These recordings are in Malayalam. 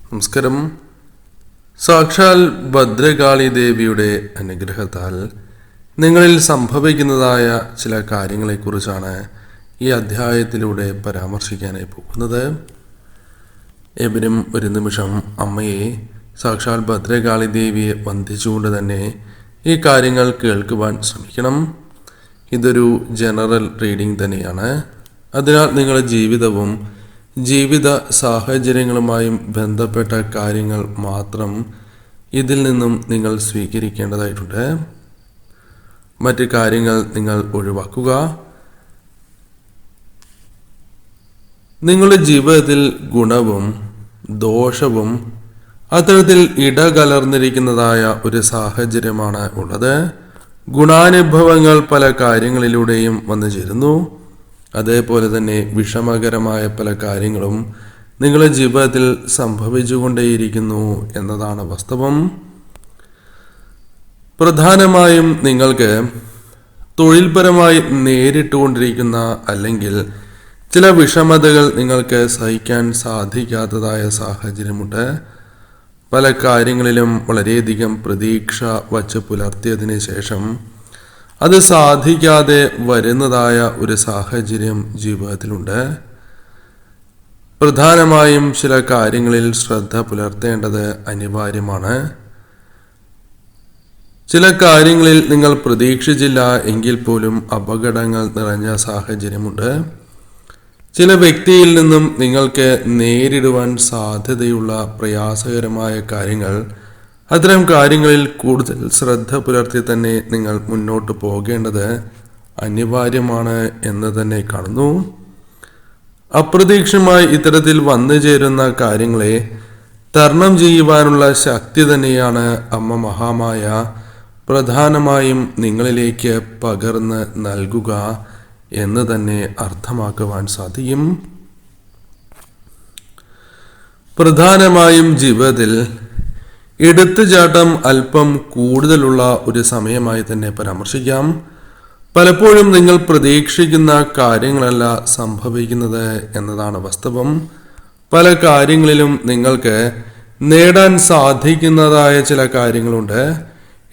നമസ്കാരം. സാക്ഷാൽ ഭദ്രകാളി ദേവിയുടെ അനുഗ്രഹത്താൽ നിങ്ങളിൽ സംഭവിക്കുന്നതായ ചില കാര്യങ്ങളെക്കുറിച്ചാണ് ഈ അധ്യായത്തിലൂടെ പരാമർശിക്കാനായി പോകുന്നത്. ഏവരും ഒരു നിമിഷം അമ്മയെ, സാക്ഷാൽ ഭദ്രകാളി ദേവിയെ വന്ദിച്ചുകൊണ്ട് തന്നെ ഈ കാര്യങ്ങൾ കേൾക്കുവാൻ ശ്രമിക്കണം. ഇതൊരു ജനറൽ റീഡിംഗ് തന്നെയാണ്. അതിനാൽ നിങ്ങളുടെ ജീവിതവും ജീവിത സാഹചര്യങ്ങളുമായും ബന്ധപ്പെട്ട കാര്യങ്ങൾ മാത്രം ഇതിൽ നിന്നും നിങ്ങൾ സ്വീകരിക്കേണ്ടതായിട്ടുണ്ട്. മറ്റ് കാര്യങ്ങൾ നിങ്ങൾ ഒഴിവാക്കുക. നിങ്ങളുടെ ജീവിതത്തിൽ ഗുണവും ദോഷവും അത്തരത്തിൽ ഇടകലർന്നിരിക്കുന്നതായ ഒരു സാഹചര്യമാണ് ഉള്ളത്. ഗുണാനുഭവങ്ങൾ പല കാര്യങ്ങളിലൂടെയും വന്നു ചേരുന്നു. അതേപോലെ തന്നെ വിഷമകരമായ പല കാര്യങ്ങളും നിങ്ങളുടെ ജീവിതത്തിൽ സംഭവിച്ചുകൊണ്ടേയിരിക്കുന്നു എന്നതാണ് വാസ്തവം. പ്രധാനമായും നിങ്ങൾക്ക് തൊഴിൽപരമായി നേരിട്ടുകൊണ്ടിരിക്കുന്ന അല്ലെങ്കിൽ ചില വിഷമതകൾ നിങ്ങൾക്ക് സഹിക്കാൻ സാധിക്കാത്തതായ സാഹചര്യമുണ്ട്. പല കാര്യങ്ങളിലും വളരെയധികം പ്രതീക്ഷ വച്ച് പുലർത്തിയതിന് ശേഷം അത് സാധിക്കാതെ വരുന്നതായ ഒരു സാഹചര്യം ജീവിതത്തിലുണ്ട്. പ്രധാനമായും ചില കാര്യങ്ങളിൽ ശ്രദ്ധ പുലർത്തേണ്ടത് അനിവാര്യമാണ്. ചില കാര്യങ്ങളിൽ നിങ്ങൾ പ്രതീക്ഷിച്ചില്ല എങ്കിൽ പോലും അപകടങ്ങൾ നിറഞ്ഞ സാഹചര്യമുണ്ട്. ചില വ്യക്തിയിൽ നിന്നും നിങ്ങൾക്ക് നേരിടുവാൻ സാധ്യതയുള്ള പ്രയാസകരമായ കാര്യങ്ങൾ, അത്തരം കാര്യങ്ങളിൽ കൂടുതൽ ശ്രദ്ധ പുലർത്തി തന്നെ നിങ്ങൾ മുന്നോട്ട് പോകേണ്ടത് അനിവാര്യമാണ് എന്ന് തന്നെ കാണുന്നു. അപ്രതീക്ഷിതമായി ഇത്തരത്തിൽ വന്നു ചേരുന്ന കാര്യങ്ങളെ തരണം ചെയ്യുവാനുള്ള ശക്തി തന്നെയാണ് അമ്മ മഹാമായ പ്രധാനമായും നിങ്ങളിലേക്ക് പകർന്ന് നൽകുക എന്ന് തന്നെ അർത്ഥമാക്കുവാൻ സാധിക്കും. പ്രധാനമായും ജീവിതത്തിൽ എടുത്തുചാട്ടം അല്പം കൂടുതലുള്ള ഒരു സമയമായി തന്നെ പരാമർശിക്കാം. പലപ്പോഴും നിങ്ങൾ പ്രതീക്ഷിക്കുന്ന കാര്യങ്ങളല്ല സംഭവിക്കുന്നത് എന്നതാണ് വാസ്തവം. പല കാര്യങ്ങളിലും നിങ്ങൾക്ക് നേടാൻ സാധിക്കുന്നതായ ചില കാര്യങ്ങളുണ്ട്.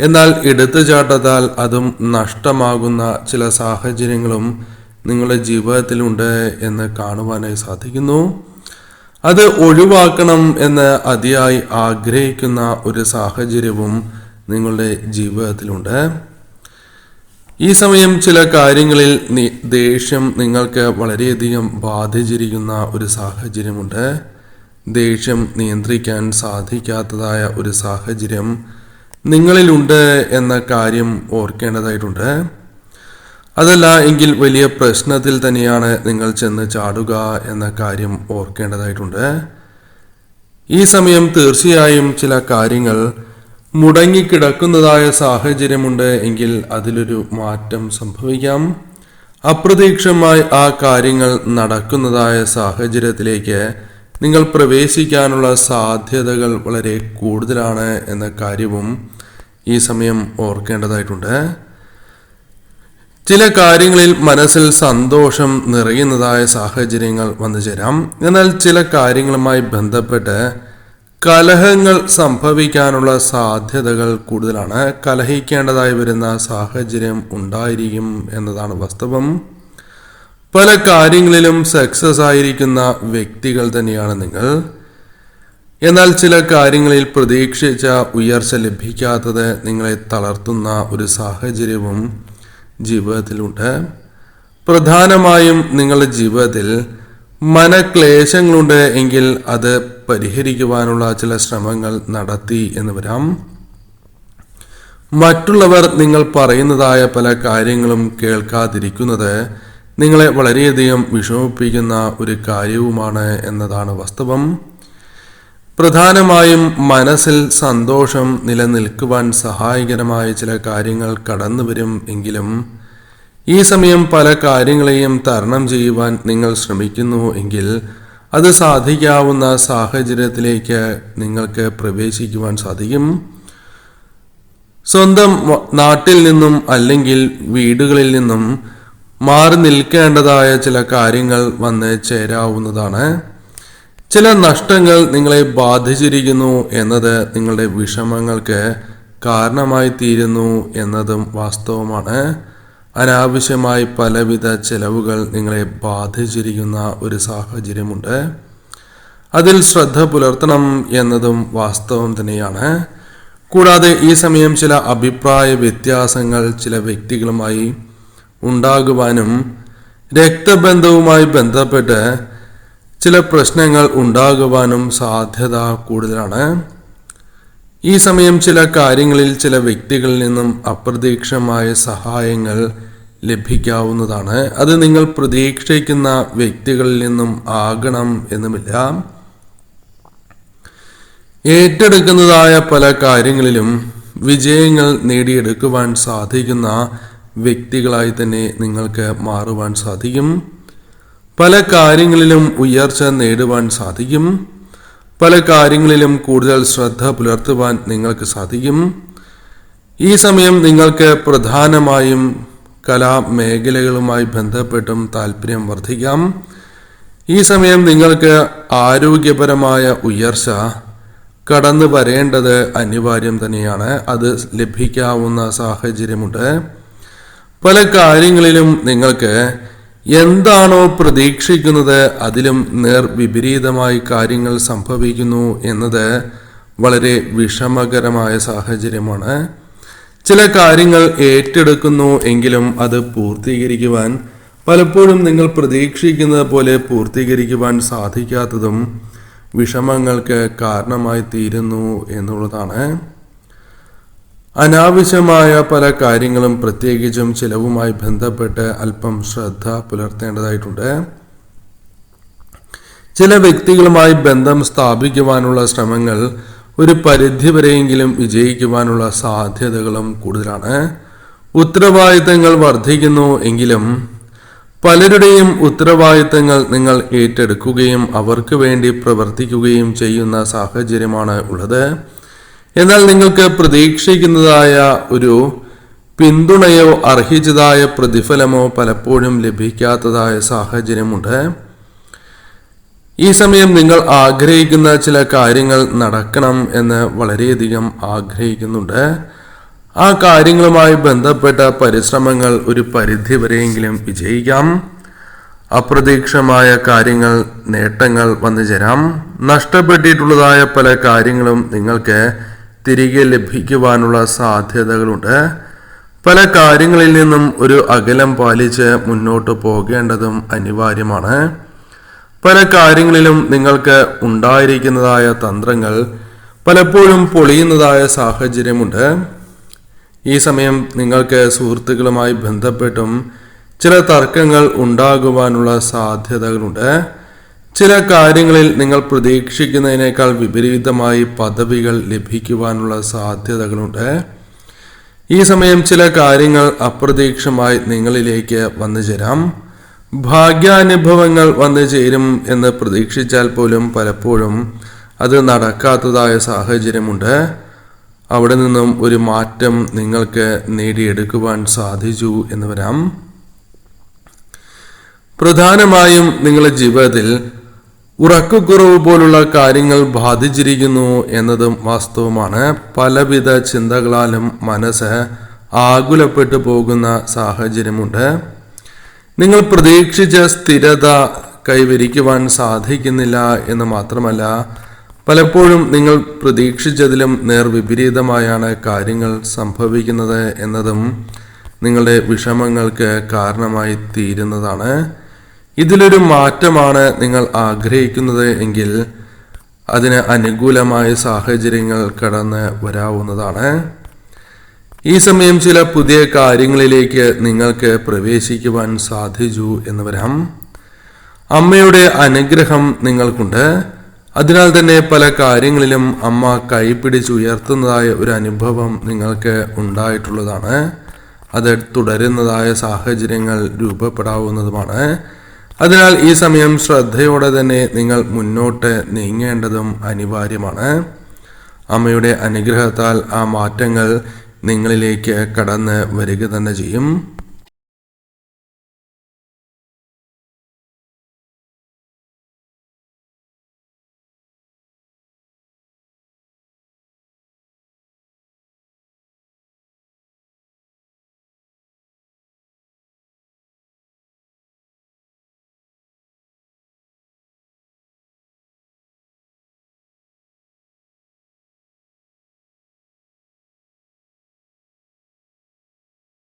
എന്നാൽ എടുത്തുചാട്ടത്താൽ അതും നഷ്ടമാകുന്ന ചില സാഹചര്യങ്ങളും നിങ്ങളുടെ ജീവിതത്തിലുണ്ട് എന്ന് കാണുവാനായി സാധിക്കുന്നു. അത് ഒഴിവാക്കണം എന്ന് അതിയായി ആഗ്രഹിക്കുന്ന ഒരു സാഹചര്യവും നിങ്ങളുടെ ജീവിതത്തിലുണ്ട്. ഈ സമയം ചില കാര്യങ്ങളിൽ ദേഷ്യം നിങ്ങൾക്ക് വളരെയധികം ബാധിച്ചിരിക്കുന്ന ഒരു സാഹചര്യമുണ്ട്. ദേഷ്യം നിയന്ത്രിക്കാൻ സാധിക്കാത്തതായ ഒരു സാഹചര്യം നിങ്ങളിലുണ്ട് എന്ന കാര്യം ഓർക്കേണ്ടതായിട്ടുണ്ട്. അതല്ല എങ്കിൽ വലിയ പ്രശ്നത്തിൽ തന്നെയാണ് നിങ്ങൾ ചെന്ന് ചാടുക എന്ന കാര്യം ഓർക്കേണ്ടതായിട്ടുണ്ട്. ഈ സമയം തീർച്ചയായും ചില കാര്യങ്ങൾ മുടങ്ങിക്കിടക്കുന്നതായ സാഹചര്യമുണ്ട് എങ്കിൽ അതിലൊരു മാറ്റം സംഭവിക്കാം. അപ്രതീക്ഷിതമായി ആ കാര്യങ്ങൾ നടക്കുന്നതായ സാഹചര്യത്തിലേക്ക് നിങ്ങൾ പ്രവേശിക്കാനുള്ള സാധ്യതകൾ വളരെ കൂടുതലാണ് എന്ന കാര്യവും ഈ സമയം ഓർക്കേണ്ടതായിട്ടുണ്ട്. ചില കാര്യങ്ങളിൽ മനസ്സിൽ സന്തോഷം നിറയുന്നതായ സാഹചര്യങ്ങൾ വന്നു ചേരാം. എന്നാൽ ചില കാര്യങ്ങളുമായി ബന്ധപ്പെട്ട് കലഹങ്ങൾ സംഭവിക്കാനുള്ള സാധ്യതകൾ കൂടുതലാണ്. കലഹിക്കേണ്ടതായി വരുന്ന സാഹചര്യം ഉണ്ടായിരിക്കും എന്നതാണ് വാസ്തവം. പല കാര്യങ്ങളിലും സക്സസ് ആയിരിക്കുന്ന വ്യക്തികൾ തന്നെയാണ് നിങ്ങൾ. എന്നാൽ ചില കാര്യങ്ങളിൽ പ്രതീക്ഷിച്ച ഉയർച്ച ലഭിക്കാത്തത് നിങ്ങളെ തളർത്തുന്ന ഒരു സാഹചര്യവും ജീവിതത്തിലുണ്ട്. പ്രധാനമായും നിങ്ങളുടെ ജീവിതത്തിൽ മനക്ലേശങ്ങളുണ്ട് എങ്കിൽ അത് പരിഹരിക്കുവാനുള്ള ചില ശ്രമങ്ങൾ നടത്തി എന്ന് വരാം. മറ്റുള്ളവർ നിങ്ങൾ പറയുന്നതായ പല കാര്യങ്ങളും കേൾക്കാതിരിക്കുന്നത് നിങ്ങളെ വളരെയധികം വിഷമിപ്പിക്കുന്ന ഒരു കാര്യവുമാണ് എന്നതാണ് വാസ്തവം. പ്രധാനമായും മനസ്സിൽ സന്തോഷം നിലനിൽക്കുവാൻ സഹായകരമായ ചില കാര്യങ്ങൾ കടന്നു വരും എങ്കിലും ഈ സമയം പല കാര്യങ്ങളെയും തരണം ചെയ്യുവാൻ നിങ്ങൾ ശ്രമിക്കുന്നു എങ്കിൽ അത് സാധിക്കാവുന്ന സാഹചര്യത്തിലേക്ക് നിങ്ങൾക്ക് പ്രവേശിക്കുവാൻ സാധിക്കും. സ്വന്തം നാട്ടിൽ നിന്നും അല്ലെങ്കിൽ വീടുകളിൽ നിന്നും മാറി നിൽക്കേണ്ടതായ ചില കാര്യങ്ങൾ വന്ന് ചേരാവുന്നതാണ്. ചില നഷ്ടങ്ങൾ നിങ്ങളെ ബാധിച്ചിരിക്കുന്നു എന്നത് നിങ്ങളുടെ വിഷമങ്ങൾക്ക് കാരണമായി തീരുന്നു എന്നതും വാസ്തവമാണ്. അനാവശ്യമായി പലവിധ ചെലവുകൾ നിങ്ങളെ ബാധിച്ചിരിക്കുന്ന ഒരു സാഹചര്യമുണ്ട്. അതിൽ ശ്രദ്ധ പുലർത്തണം എന്നതും വാസ്തവം തന്നെയാണ്. കൂടാതെ ഈ സമയം ചില അഭിപ്രായ വ്യത്യാസങ്ങൾ ചില വ്യക്തികളുമായി ഉണ്ടാകുവാനും രക്തബന്ധവുമായി ബന്ധപ്പെട്ട് ചില പ്രശ്നങ്ങൾ ഉണ്ടാകുവാനും സാധ്യത കൂടുതലാണ്. ഈ സമയം ചില കാര്യങ്ങളിൽ ചില വ്യക്തികളിൽ നിന്നും അപ്രതീക്ഷിതമായ സഹായങ്ങൾ ലഭിക്കാവുന്നതാണ്. അത് നിങ്ങൾ പ്രതീക്ഷിക്കുന്ന വ്യക്തികളിൽ നിന്നും ആകണം എന്നുമില്ല. ഏറ്റെടുക്കുന്നതായ പല കാര്യങ്ങളിലും വിജയങ്ങൾ നേടിയെടുക്കുവാൻ സാധിക്കുന്ന വ്യക്തികളായി തന്നെ നിങ്ങൾക്ക് മാറുവാൻ സാധിക്കും. പല കാര്യങ്ങളിലും ഉയർച്ച നേടുവാൻ സാധിക്കും. പല കാര്യങ്ങളിലും കൂടുതൽ ശ്രദ്ധ പുലർത്തുവാൻ നിങ്ങൾക്ക് സാധിക്കും. ഈ സമയം നിങ്ങൾക്ക് പ്രധാനമായും കലാമേഖലകളുമായി ബന്ധപ്പെട്ടും താല്പര്യം വർദ്ധിക്കാം. ഈ സമയം നിങ്ങൾക്ക് ആരോഗ്യപരമായ ഉയർച്ച കടന്നു വരേണ്ടത് അനിവാര്യം തന്നെയാണ്. അത് ലഭിക്കാവുന്ന സാഹചര്യമുണ്ട്. പല കാര്യങ്ങളിലും നിങ്ങൾക്ക് എന്താണോ പ്രതീക്ഷിക്കുന്നത് അതിലും വിപരീതമായി കാര്യങ്ങൾ സംഭവിക്കുന്നു എന്നത് വളരെ വിഷമകരമായ സാഹചര്യമാണ്. ചില കാര്യങ്ങൾ ഏറ്റെടുക്കുന്നു എങ്കിലും അത് പൂർത്തീകരിക്കുവാൻ പലപ്പോഴും നിങ്ങൾ പ്രതീക്ഷിക്കുന്നത് പോലെ പൂർത്തീകരിക്കുവാൻ സാധിക്കാത്തതും വിഷമങ്ങൾക്ക് കാരണമായി തീരുന്നു എന്നുള്ളതാണ്. അനാവശ്യമായ പല കാര്യങ്ങളും പ്രത്യേകിച്ചും ചിലവുമായി ബന്ധപ്പെട്ട് അല്പം ശ്രദ്ധ പുലർത്തേണ്ടതായിട്ടുണ്ട്. ചില വ്യക്തികളുമായി ബന്ധം സ്ഥാപിക്കുവാനുള്ള ശ്രമങ്ങൾ ഒരു പരിധിവരെയെങ്കിലും വിജയിക്കുവാനുള്ള സാധ്യതകളും കൂടുതലാണ്. ഉത്തരവാദിത്തങ്ങൾ വർദ്ധിക്കുന്നു എങ്കിലും പലരുടെയും ഉത്തരവാദിത്തങ്ങൾ നിങ്ങൾ ഏറ്റെടുക്കുകയും അവർക്ക് വേണ്ടി പ്രവർത്തിക്കുകയും ചെയ്യുന്ന സാഹചര്യമാണ് ഉള്ളത്. എന്നാൽ നിങ്ങൾക്ക് പ്രതീക്ഷിക്കുന്നതായ ഒരു പിന്തുണയോ അർഹിച്ചതായ പ്രതിഫലമോ പലപ്പോഴും ലഭിക്കാത്തതായ സാഹചര്യമുണ്ട്. ഈ സമയം നിങ്ങൾ ആഗ്രഹിക്കുന്ന ചില കാര്യങ്ങൾ നടക്കണം എന്ന് വളരെയധികം ആഗ്രഹിക്കുന്നുണ്ട്. ആ കാര്യങ്ങളുമായി ബന്ധപ്പെട്ട പരിശ്രമങ്ങൾ ഒരു പരിധിവരെയെങ്കിലും വിജയിക്കാം. അപ്രതീക്ഷിതമായ കാര്യങ്ങൾ നേട്ടങ്ങൾ വന്നു ചേരാം. നഷ്ടപ്പെട്ടിട്ടുള്ളതായ പല കാര്യങ്ങളും നിങ്ങൾക്ക് തിരികെ ലഭിക്കുവാനുള്ള സാധ്യതകളുണ്ട്. പല കാര്യങ്ങളിൽ നിന്നും ഒരു അകലം പാലിച്ച് മുന്നോട്ട് പോകേണ്ടതും അനിവാര്യമാണ്. പല കാര്യങ്ങളിലും നിങ്ങൾക്ക് ഉണ്ടായിരിക്കുന്നതായ തന്ത്രങ്ങൾ പലപ്പോഴും പൊളിയുന്നതായ സാഹചര്യമുണ്ട്. ഈ സമയം നിങ്ങൾക്ക് സുഹൃത്തുക്കളുമായി ബന്ധപ്പെട്ടും ചില തർക്കങ്ങൾ ഉണ്ടാകുവാനുള്ള സാധ്യതകളുണ്ട്. ചില കാര്യങ്ങളിൽ നിങ്ങൾ പ്രതീക്ഷിക്കുന്നതിനേക്കാൾ വിപരീതമായി പദവികൾ ലഭിക്കുവാനുള്ള സാധ്യതകളുണ്ട്. ഈ സമയം ചില കാര്യങ്ങൾ അപ്രതീക്ഷിതമായി നിങ്ങളിലേക്ക് വന്നു ചേരാം. ഭാഗ്യാനുഭവങ്ങൾ വന്നു ചേരും എന്ന് പ്രതീക്ഷിച്ചാൽ പോലും പലപ്പോഴും അത് നടക്കാത്തതായ സാഹചര്യമുണ്ട്. അവിടെ നിന്നും ഒരു മാറ്റം നിങ്ങൾക്ക് നേടിയെടുക്കുവാൻ സാധിച്ചു എന്ന് വരാം. പ്രധാനമായും നിങ്ങളുടെ ജീവിതത്തിൽ ഉറക്കക്കുറവ് പോലുള്ള കാര്യങ്ങൾ ബാധിച്ചിരിക്കുന്നു എന്നതും വാസ്തവമാണ്. പലവിധ ചിന്തകളാലും മനസ്സ് ആകുലപ്പെട്ടു പോകുന്ന സാഹചര്യമുണ്ട്. നിങ്ങൾ പ്രതീക്ഷിച്ച സ്ഥിരത കൈവരിക്കുവാൻ സാധിക്കുന്നില്ല എന്ന് മാത്രമല്ല, പലപ്പോഴും നിങ്ങൾ പ്രതീക്ഷിച്ചതിലും നേർവിപരീതമായാണ് കാര്യങ്ങൾ സംഭവിക്കുന്നത് എന്നതും നിങ്ങളുടെ വിഷമങ്ങൾക്ക് കാരണമായി തീരുന്നതാണ്. ഇതിലൊരു മാറ്റമാണ് നിങ്ങൾ ആഗ്രഹിക്കുന്നത് എങ്കിൽ അതിന് അനുകൂലമായ സാഹചര്യങ്ങൾ കടന്ന് വരാവുന്നതാണ്. ഈ സമയം ചില പുതിയ കാര്യങ്ങളിലേക്ക് നിങ്ങൾക്ക് പ്രവേശിക്കുവാൻ സാധിച്ചു എന്ന് വരാം. അമ്മയുടെ അനുഗ്രഹം നിങ്ങൾക്കുണ്ട്. അതിനാൽ തന്നെ പല കാര്യങ്ങളിലും അമ്മ കൈപിടിച്ചുയർത്തുന്നതായ ഒരു അനുഭവം നിങ്ങൾക്ക് ഉണ്ടായിട്ടുള്ളതാണ്. അത് തുടരുന്നതായ സാഹചര്യങ്ങൾ രൂപപ്പെടാവുന്നതുമാണ്. അതിനാൽ ഈ സമയം ശ്രദ്ധയോടെ തന്നെ നിങ്ങൾ മുന്നോട്ട് നീങ്ങേണ്ടതും അനിവാര്യമാണ്. അമ്മയുടെ അനുഗ്രഹത്താൽ ആ മാറ്റങ്ങൾ നിങ്ങളിലേക്ക് കടന്ന് വരിക തന്നെ ചെയ്യും.